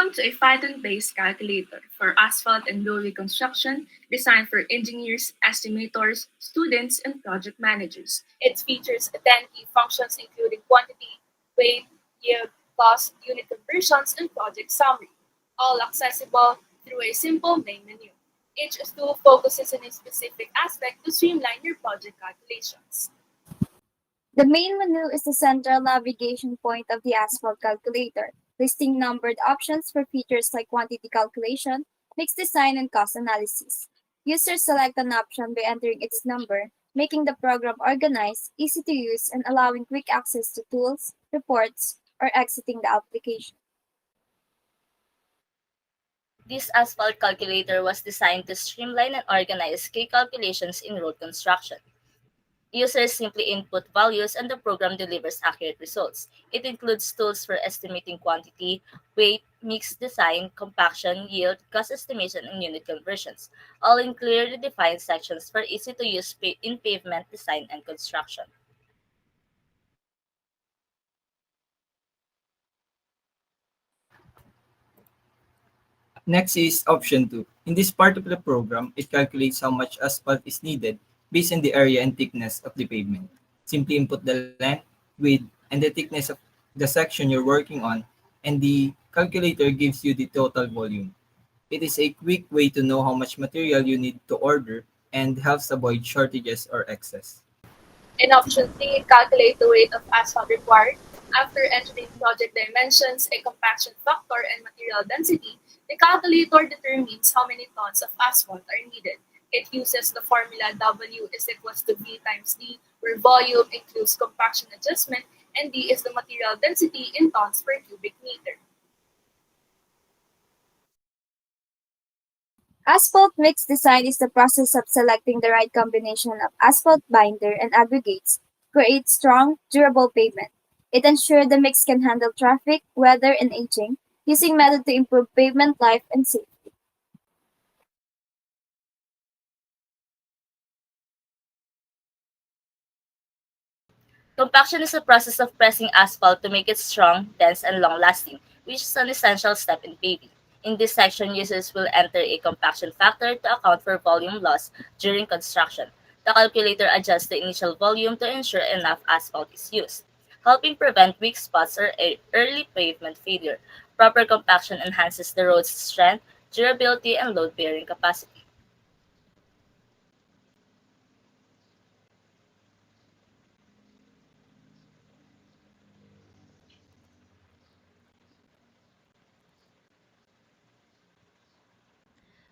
Welcome to a Python-based calculator for asphalt and roadway construction designed for engineers, estimators, students, and project managers. It features 10 key functions including quantity, weight, yield, cost, unit conversions, and project summary, all accessible through a simple main menu. Each tool focuses on a specific aspect to streamline your project calculations. The main menu is the central navigation point of the asphalt calculator, listing numbered options for features like quantity calculation, mix design, and cost analysis. Users select an option by entering its number, making the program organized, easy to use, and allowing quick access to tools, reports, or exiting the application. This asphalt calculator was designed to streamline and organize key calculations in road construction. Users simply input values and the program delivers accurate results. It includes tools for estimating quantity, weight, mix design, compaction, yield, cost estimation, and unit conversions, all in clearly defined sections for easy to use in pavement design and construction. Next is option 2. In this part of the program, it calculates how much asphalt is needed based on the area and thickness of the pavement. Simply input the length, width, and the thickness of the section you're working on, and the calculator gives you the total volume. It is a quick way to know how much material you need to order and helps avoid shortages or excess. In option 3, calculate the weight of asphalt required. After entering project dimensions, a compaction factor, and material density, the calculator determines how many tons of asphalt are needed. It uses the formula W is equals to V times D, where volume includes compaction adjustment and D is the material density in tons per cubic meter. Asphalt mix design is the process of selecting the right combination of asphalt binder and aggregates to create strong, durable pavement. It ensures the mix can handle traffic, weather, and aging, using method to improve pavement life and safety. Compaction is a process of pressing asphalt to make it strong, dense, and long-lasting, which is an essential step in paving. In this section, users will enter a compaction factor to account for volume loss during construction. The calculator adjusts the initial volume to ensure enough asphalt is used, helping prevent weak spots or early pavement failure. Proper compaction enhances the road's strength, durability, and load-bearing capacity.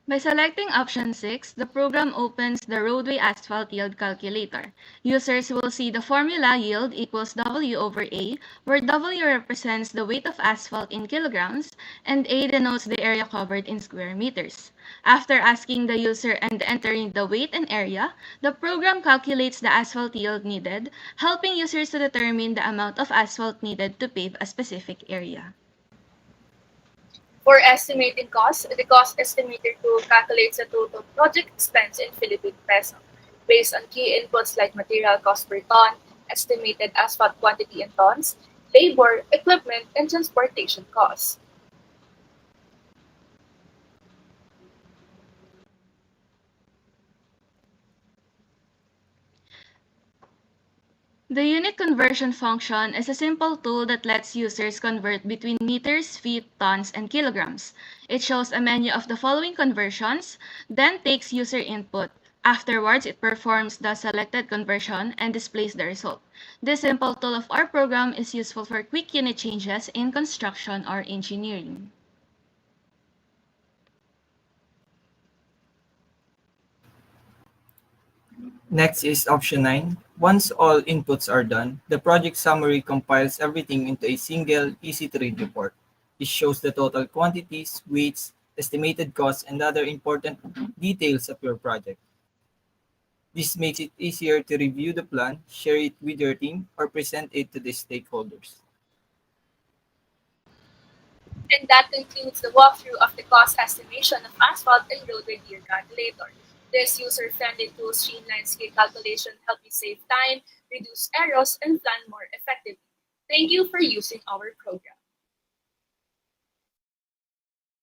By selecting option 6, the program opens the roadway asphalt yield calculator. Users will see the formula yield equals W over A, where W represents the weight of asphalt in kilograms and A denotes the area covered in square meters. After asking the user and entering the weight and area, the program calculates the asphalt yield needed, helping users to determine the amount of asphalt needed to pave a specific area. For estimating costs, the cost estimator tool calculates the total project expense in Philippine peso based on key inputs like material cost per ton, estimated asphalt quantity in tons, labor, equipment, and transportation costs. The unit conversion function is a simple tool that lets users convert between meters, feet, tons, and kilograms. It shows a menu of the following conversions, then takes user input. Afterwards, it performs the selected conversion and displays the result. This simple tool of our program is useful for quick unit changes in construction or engineering. Next is option 9. Once all inputs are done, the project summary compiles everything into a single, easy-to-read report. It shows the total quantities, weights, estimated costs, and other important details of your project. This makes it easier to review the plan, share it with your team, or present it to the stakeholders. And that concludes the walkthrough of the cost estimation of asphalt and roadway gear calculator. This user-friendly tool streamlines skill calculation, help you save time, reduce errors, and plan more effectively. Thank you for using our program.